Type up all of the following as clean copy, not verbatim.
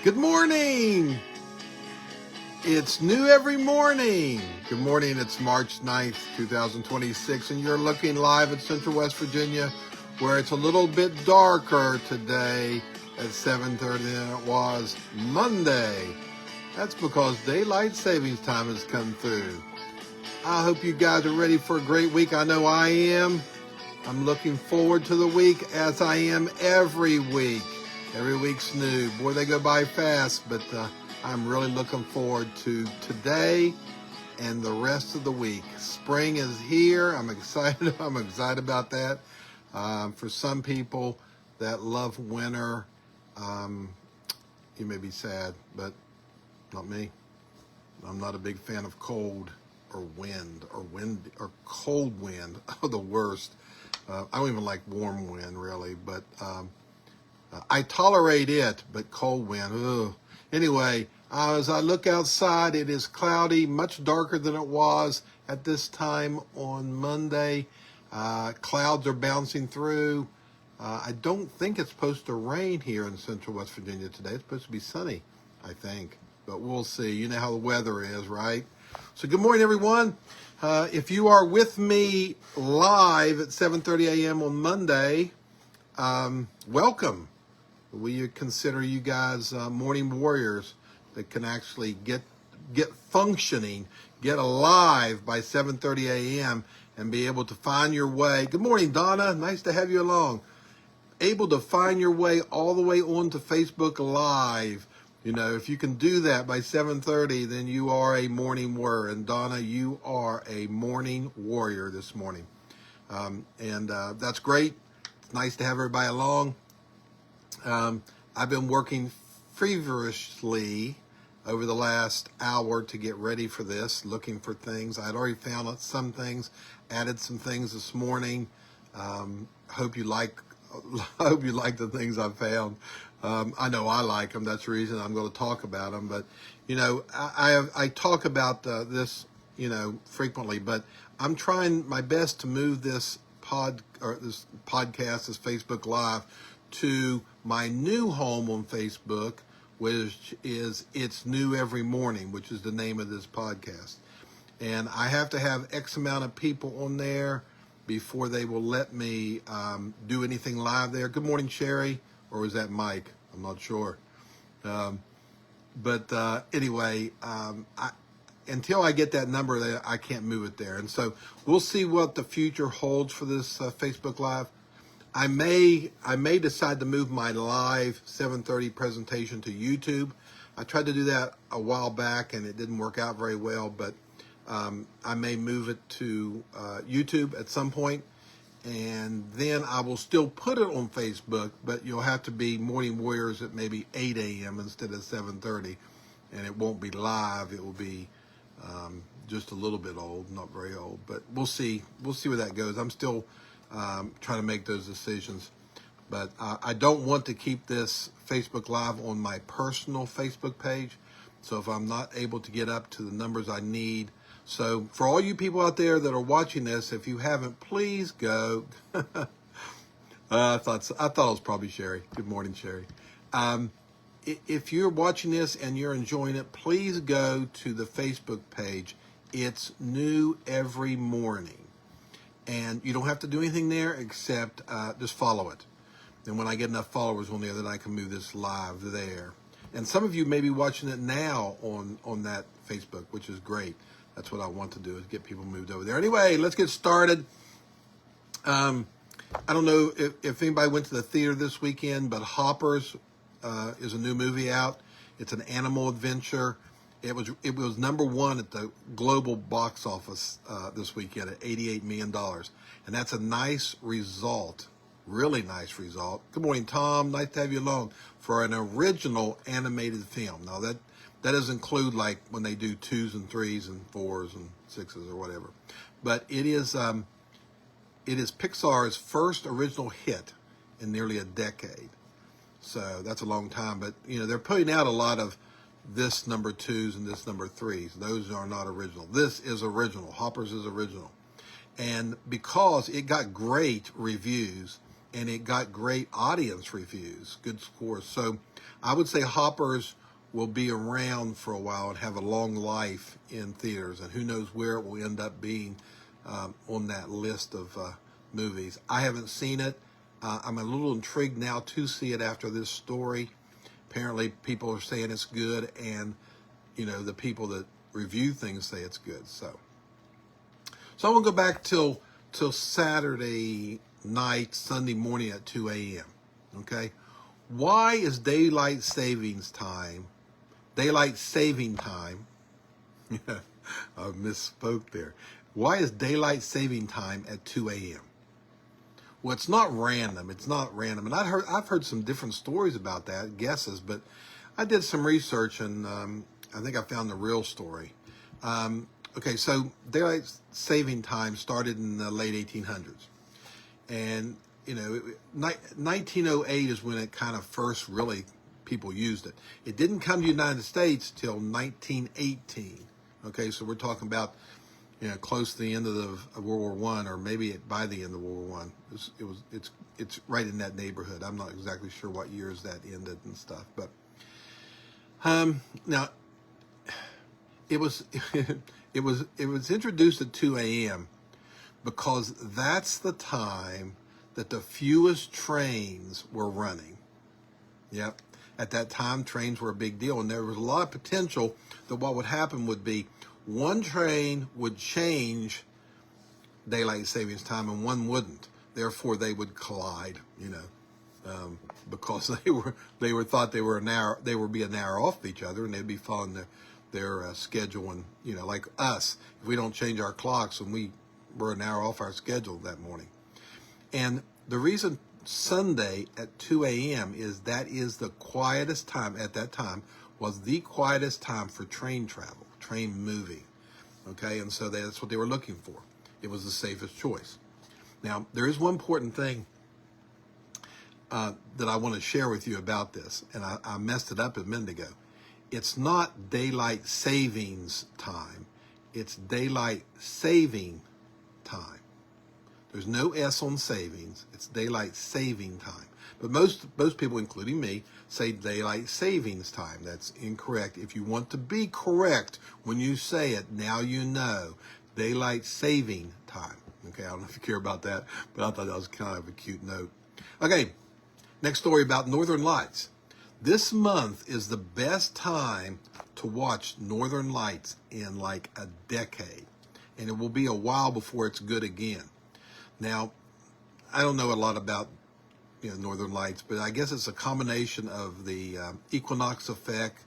Good morning. It's new every morning. Good morning. It's March 9th, 2026, and you're looking live at Central West Virginia, where it's a little bit darker today at 7:30 than it was Monday. That's because daylight savings time has come through. I hope you guys are ready for a great week. I know I am. I'm looking forward to the week as I am every week. Every week's new. Boy, they go by fast, but I'm really looking forward to today and the rest of the week. Spring is here. I'm excited. I'm excited about that. For some people that love winter, you may be sad, but not me. I'm not a big fan of cold or wind or cold wind. Oh, the worst. I don't even like warm wind really, but I tolerate it, but cold wind, ugh. Anyway, as I look outside, it is cloudy, much darker than it was at this time on Monday. Clouds are bouncing through. I don't think it's supposed to rain here in Central West Virginia today. It's supposed to be sunny, I think, but we'll see. You know how the weather is, right? So good morning, everyone. If you are with me live at 7:30 a.m. on Monday, welcome. We consider you guys morning warriors that can actually get functioning, get alive by 7:30 a.m. and be able to find your way. Good morning, Donna. Nice to have you along. Able to find your way all the way onto Facebook Live. You know, if you can do that by 7:30, then you are a morning warrior. And Donna, you are a morning warrior this morning. And that's great. It's nice to have everybody along. I've been working feverishly over the last hour to get ready for this, looking for things. I had already found some things, added some things this morning. Hope you like the things I found. I know I like them. That's the reason I'm going to talk about them. But you know, I talk about this, you know, frequently. But I'm trying my best to move this this podcast, this Facebook Live, to my new home on Facebook, which is It's New Every Morning, which is the name of this podcast. And I have to have X amount of people on there before they will let me do anything live there. Good morning, Sherry. Or was that Mike? I'm not sure. But anyway, until I get that number there, I can't move it there. And so we'll see what the future holds for this Facebook Live. I may decide to move my live 7:30 presentation to YouTube. I tried to do that a while back and it didn't work out very well, but I may move it to YouTube at some point, and then I will still put it on Facebook, but you'll have to be morning warriors at maybe 8 a.m. instead of 7:30, and it won't be live. It will be just a little bit old, not very old, but we'll see. We'll see where that goes. I'm still trying to make those decisions. But I don't want to keep this Facebook Live on my personal Facebook page. So if I'm not able to get up to the numbers I need. So for all you people out there that are watching this, if you haven't, please go. I thought it was probably Sherry. Good morning, Sherry. If you're watching this and you're enjoying it, please go to the Facebook page. It's New Every Morning. And you don't have to do anything there except just follow it. And when I get enough followers on there, then I can move this live there. And some of you may be watching it now on that Facebook, which is great. That's what I want to do, is get people moved over there. Anyway, let's get started. I don't know if anybody went to the theater this weekend, but Hoppers is a new movie out. It's an animal adventure. It was number one at the global box office this weekend at $88 million. And that's a nice result, really nice result. Good morning, Tom. Nice to have you along for an original animated film. Now, that doesn't include like when they do 2s and 3s and 4s and 6s or whatever. But it is Pixar's first original hit in nearly a decade. So that's a long time. But, you know, they're putting out a lot of this number 2s and this number 3s. Those are not original. This is original. Hoppers is original. And because it got great reviews, and it got great audience reviews, good scores. So I would say Hoppers will be around for a while and have a long life in theaters, and who knows where it will end up being on that list of movies. I haven't seen it. I'm a little intrigued now to see it after this story. Apparently people are saying it's good, and the people that review things say it's good. So I want to go back till Saturday night, Sunday morning at 2 a.m. Okay, why is daylight saving time? I misspoke there. Why is daylight saving time at 2 a.m.? Well, it's not random. And I've heard some different stories about that, guesses, but I did some research, and I think I found the real story. Okay, so daylight saving time started in the late 1800s. And, 1908 is when it kind of first really people used it. It didn't come to the United States till 1918. Okay, so we're talking about, close to the end of World War One, or maybe by the end of World War One. It's right in that neighborhood. I'm not exactly sure what years that ended and stuff, but now it was it was introduced at 2 a.m. because that's the time that the fewest trains were running. Yep. At that time, trains were a big deal, and there was a lot of potential that what would happen would be one train would change daylight savings time and one wouldn't. Therefore, they would collide, because they were thought they would be an hour off each other, and they'd be following their schedule. And like us, if we don't change our clocks, and we're an hour off our schedule that morning. And the reason Sunday at 2 a.m. is that is the quietest time at that time, was the quietest time for train travel, train moving. Okay, and so that's what they were looking for. It was the safest choice. Now, there is one important thing that I want to share with you about this, and I messed it up a minute ago. It's not daylight savings time. It's daylight saving time. There's no S on savings. It's daylight saving time. But most people, including me, say daylight savings time. That's incorrect. If you want to be correct when you say it, now you know. Daylight saving time. Okay, I don't know if you care about that, but I thought that was kind of a cute note. Okay, next story about Northern Lights. This month is the best time to watch Northern Lights in like a decade. And it will be a while before it's good again. Now, I don't know a lot about Northern Lights, but I guess it's a combination of the equinox effect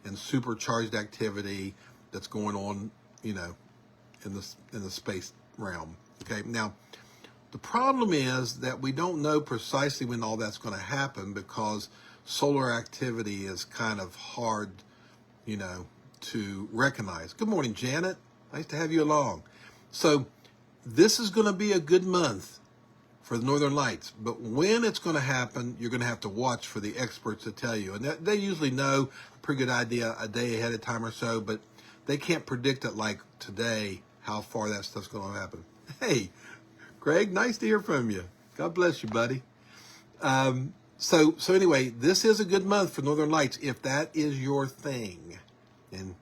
and supercharged activity that's going on, in the space realm. Okay, now the problem is that we don't know precisely when all that's going to happen, because solar activity is kind of hard, to recognize. Good morning, Janet. Nice to have you along. So this is going to be a good month for the Northern Lights, but when it's going to happen, you're going to have to watch for the experts to tell you. And they usually know a pretty good idea a day ahead of time or so, but they can't predict it like today, how far that stuff's going to happen. Hey, Greg, nice to hear from you. God bless you, buddy. So anyway, this is a good month for Northern Lights if that is your thing. And,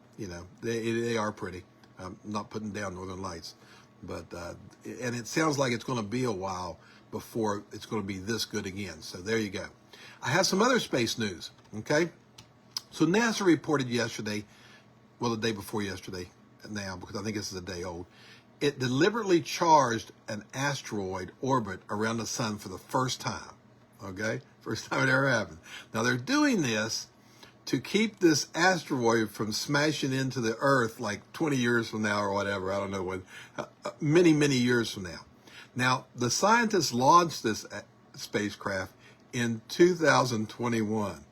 they are pretty. I'm not putting down Northern Lights. But and it sounds like it's going to be a while before it's going to be this good again. So there you go. I have some other space news. Okay. So NASA reported yesterday, well, the day before yesterday now, because I think this is a day old, it deliberately charged an asteroid orbit around the sun for the first time. Okay. First time it ever happened. Now they're doing this to keep this asteroid from smashing into the Earth like 20 years from now or whatever. I don't know when, many, many years from now. Now, the scientists launched this spacecraft in 2021.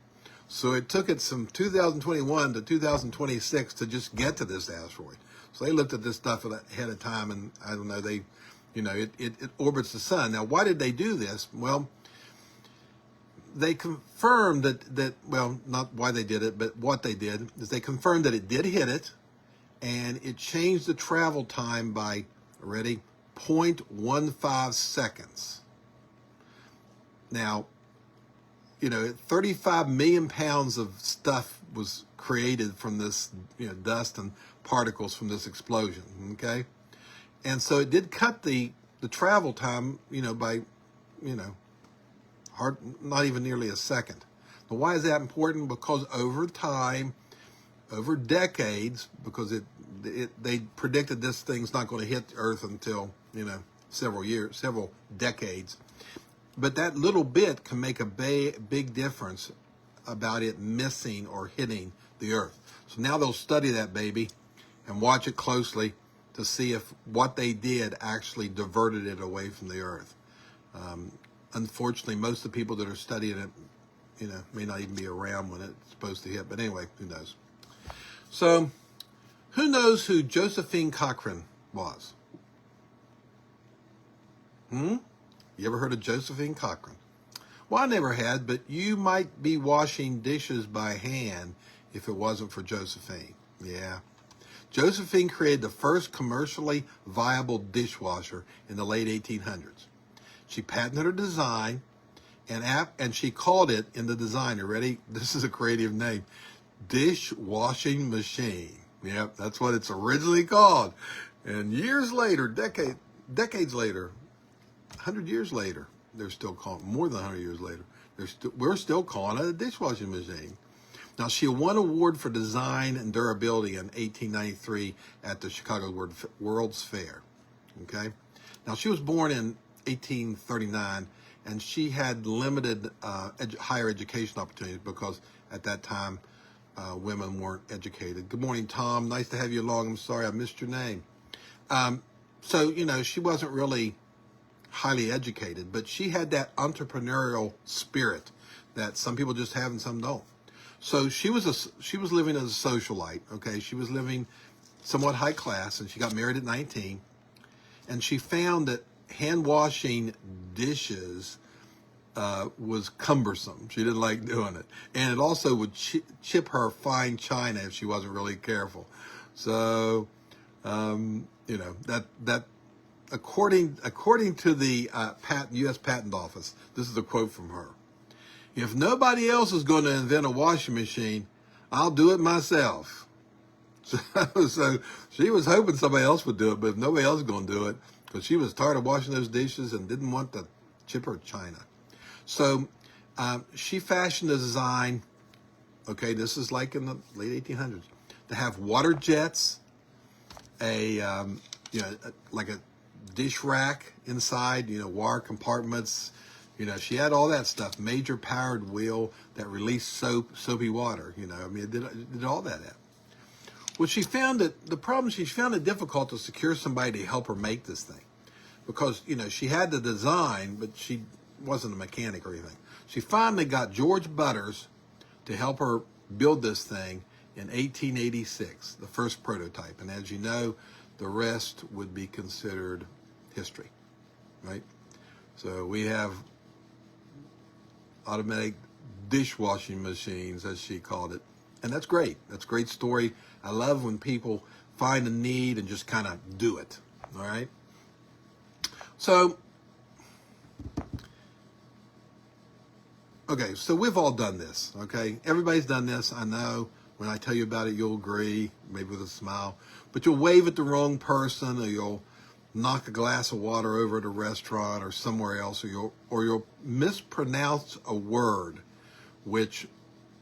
So it took it from 2021 to 2026 to just get to this asteroid. So they looked at this stuff ahead of time, and I don't know, it orbits the sun. Now, why did they do this? Well, they confirmed that, well, not why they did it, but what they did is they confirmed that it did hit it, and it changed the travel time by, ready, 0.15 seconds. Now, 35 million pounds of stuff was created from this, dust and particles from this explosion. Okay, and so it did cut the travel time, by, not even nearly a second. Now, why is that important? Because over time, over decades, because they predicted this thing's not going to hit Earth until, several decades. But that little bit can make a big difference about it missing or hitting the Earth. So now they'll study that baby and watch it closely to see if what they did actually diverted it away from the Earth. Unfortunately, most of the people that are studying it, may not even be around when it's supposed to hit. But anyway, who knows? So, who knows who Josephine Cochrane was? You ever heard of Josephine Cochrane? Well, I never had, but you might be washing dishes by hand if it wasn't for Josephine. Yeah. Josephine created the first commercially viable dishwasher in the late 1800s. She patented her design, and she called it in the design, ready? This is a creative name, dishwashing machine. Yep, that's what it's originally called. And years later, decades later, 100 years later, they're still calling, more than 100 years later, we're still calling it a dishwashing machine. Now, she won an award for design and durability in 1893 at the Chicago World's Fair. Okay? Now, she was born in 1839, and she had limited higher education opportunities because at that time, women weren't educated. Good morning, Tom. Nice to have you along. I'm sorry I missed your name. So, she wasn't really highly educated, but she had that entrepreneurial spirit that some people just have and some don't. So she was living as a socialite. Okay, she was living somewhat high class, and she got married at 19, and she found that hand washing dishes was cumbersome. She didn't like doing it, and it also would chip her fine china if she wasn't really careful. So, that according to the U.S. Patent Office, this is a quote from her. If nobody else is going to invent a washing machine, I'll do it myself. So she was hoping somebody else would do it, but if nobody else is going to do it, because she was tired of washing those dishes and didn't want to chip her china. So she fashioned a design, okay, this is like in the late 1800s, to have water jets, like a dish rack inside, wire compartments. She had all that stuff, major powered wheel that released soapy water. It did all that. Well, she found it difficult to secure somebody to help her make this thing because, she had the design, but she wasn't a mechanic or anything. She finally got George Butters to help her build this thing in 1886, the first prototype. And as you know, the rest would be considered history, right? So we have automatic dishwashing machines, as she called it. And that's great. That's a great story. I love when people find a need and just kind of do it, all right? So, okay, so we've all done this, okay? Everybody's done this. I know when I tell you about it, you'll agree, maybe with a smile. But you'll wave at the wrong person, or you'll knock a glass of water over at a restaurant or somewhere else, or you'll mispronounce a word, which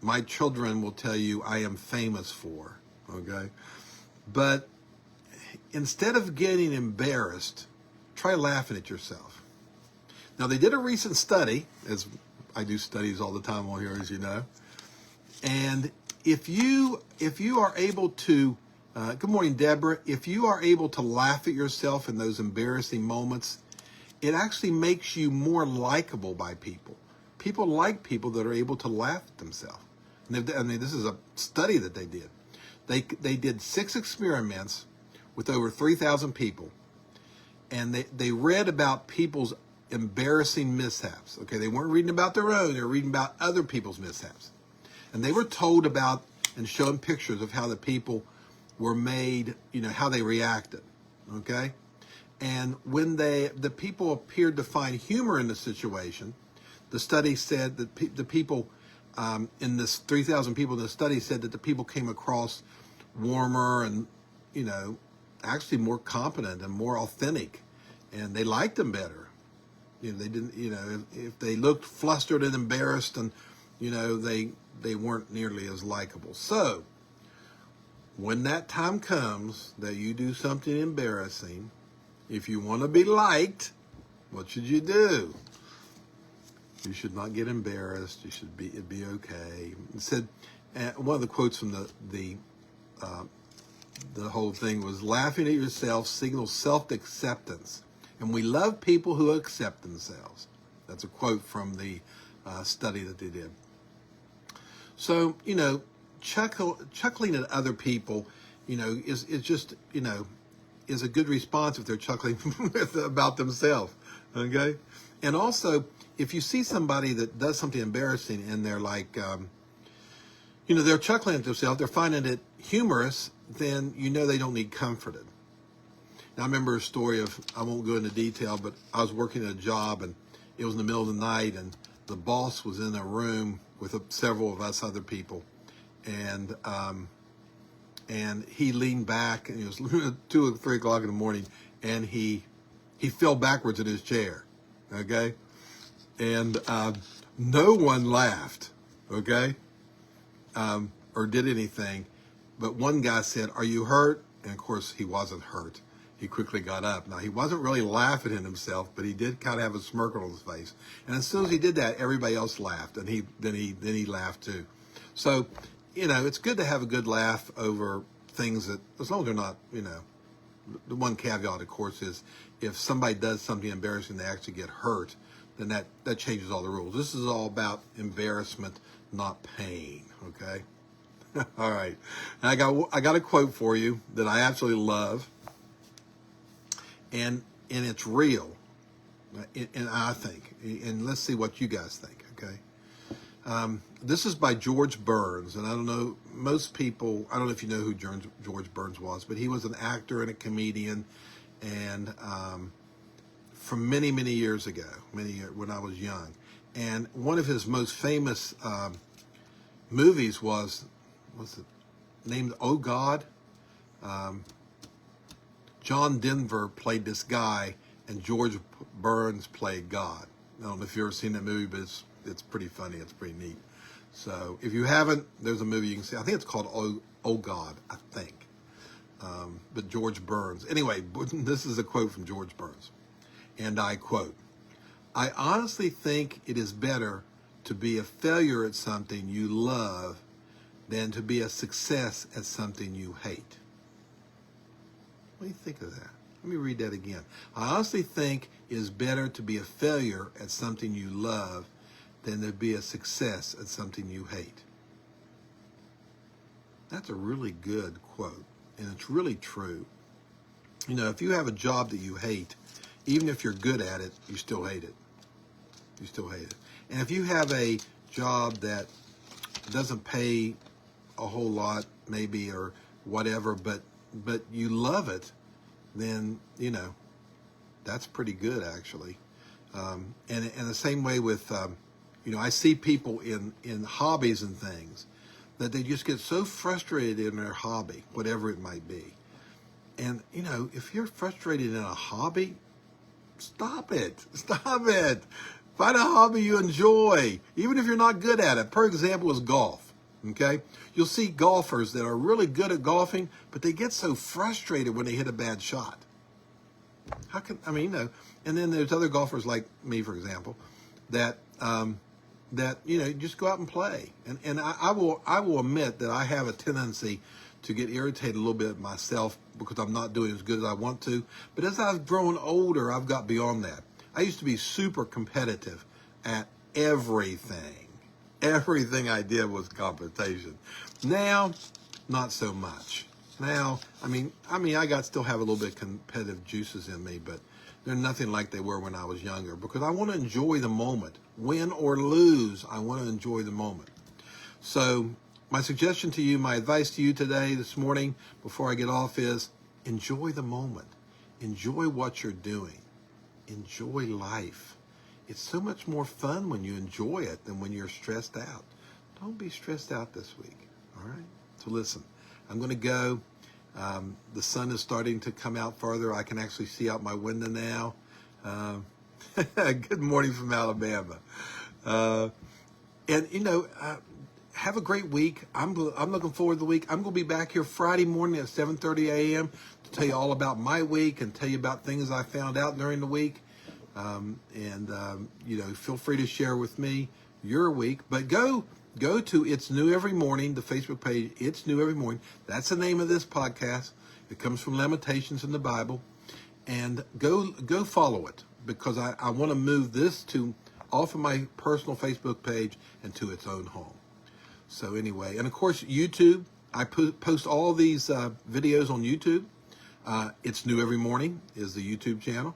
my children will tell you I am famous for, okay? But instead of getting embarrassed, try laughing at yourself. Now, they did a recent study, as I do studies all the time on here, as you know, and if you are able to good morning, Deborah. If you are able to laugh at yourself in those embarrassing moments, it actually makes you more likable by people. People like people that are able to laugh at themselves. And this is a study that they did. They did 6 experiments with over 3,000 people, and they read about people's embarrassing mishaps. Okay, they weren't reading about their own; they were reading about other people's mishaps, and they were told about and shown pictures of how the people were made, how they reacted, okay? And when the people appeared to find humor in the situation, The study said that the people in this 3,000 people in the study said that the people came across warmer and, actually more competent and more authentic, and they liked them better. They didn't, if they looked flustered and embarrassed, and, they weren't nearly as likable. So when that time comes that you do something embarrassing, if you want to be liked, what should you do? You should not get embarrassed. It'd be okay. It said, one of the quotes from the whole thing was, laughing at yourself signals self-acceptance. And we love people who accept themselves. That's a quote from the study that they did. So, chuckling at other people, is just, is a good response if they're chuckling about themselves. Okay? And also, if you see somebody that does something embarrassing and they're like, they're chuckling at themselves, they're finding it humorous, then they don't need comforted. Now, I remember a story of, I won't go into detail, but I was working at a job and it was in the middle of the night and the boss was in a room with several of us other people. And he leaned back, and it was 2 or 3 o'clock in the morning, and he fell backwards in his chair, okay? And no one laughed, okay, or did anything. But one guy said, "Are you hurt?" And of course, he wasn't hurt. He quickly got up. Now, he wasn't really laughing at himself, but he did kind of have a smirk on his face. And as soon as he did that, everybody else laughed, and then he laughed too. So, it's good to have a good laugh over things that, as long as they're not, the one caveat, of course, is if somebody does something embarrassing, they actually get hurt, then that changes all the rules. This is all about embarrassment, not pain, okay? All right. And I got a quote for you that I absolutely love, and it's real, and I think, and let's see what you guys think, okay? This is by George Burns, and I don't know, most people, I don't know if you know who George Burns was, but he was an actor and a comedian, and from many, many years ago, when I was young. And one of his most famous movies was it named Oh God? John Denver played this guy, and George Burns played God. I don't know if you've ever seen that movie, but it's pretty funny. It's pretty neat. So if you haven't, there's a movie you can see. I think it's called Oh God, I think. But George Burns. Anyway, this is a quote from George Burns. And I quote, "I honestly think it is better to be a failure at something you love than to be a success at something you hate." What do you think of that? Let me read that again. "I honestly think it is better to be a failure at something you love than to be a success at something you hate." That's a really good quote, and it's really true. If you have a job that you hate, even if you're good at it, you still hate it. You still hate it. And if you have a job that doesn't pay a whole lot, maybe, or whatever, but you love it, then, that's pretty good, actually. And the same way with, I see people in hobbies and things that they just get so frustrated in their hobby, whatever it might be. And, if you're frustrated in a hobby, stop it. Stop it. Find a hobby you enjoy, even if you're not good at it. For example, is golf. Okay? You'll see golfers that are really good at golfing, but they get so frustrated when they hit a bad shot. And then there's other golfers like me, for example, that just go out and play. And I will admit that I have a tendency to get irritated a little bit myself because I'm not doing as good as I want to. But as I've grown older, I've got beyond that. I used to be super competitive at everything. Everything I did was competition. Now, not so much. Now, I still have a little bit of competitive juices in me, but they're nothing like they were when I was younger, because I want to enjoy the moment. Win or lose, I want to enjoy the moment. So my suggestion to you, my advice to you today, this morning, before I get off, is enjoy the moment. Enjoy what you're doing. Enjoy life. It's so much more fun when you enjoy it than when you're stressed out. Don't be stressed out this week. All right. So listen, I'm going to go. The sun is starting to come out farther. I can actually see out my window now. Good morning from Alabama. And have a great week. I'm looking forward to the week. I'm going to be back here Friday morning at 7:30 a.m. to tell you all about my week and tell you about things I found out during the week. Feel free to share with me your week. But go to It's New Every Morning, the Facebook page. It's New Every Morning. That's the name of this podcast. It comes from Lamentations in the Bible. And go follow it, because I want to move this off of my personal Facebook page and to its own home. So anyway, and of course, YouTube, I post all these videos on YouTube. It's New Every Morning is the YouTube channel,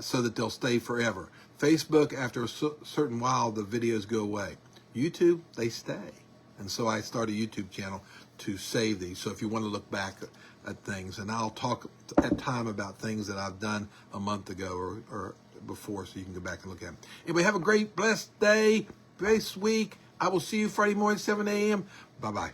so that they'll stay forever. Facebook, after a certain while, the videos go away. YouTube, they stay. And so I started a YouTube channel to save these. So if you want to look back at things, and I'll talk at time about things that I've done a month ago or before, so you can go back and look at them. Anyway, have a great, blessed day, blessed week. I will see you Friday morning, 7 a.m. Bye-bye.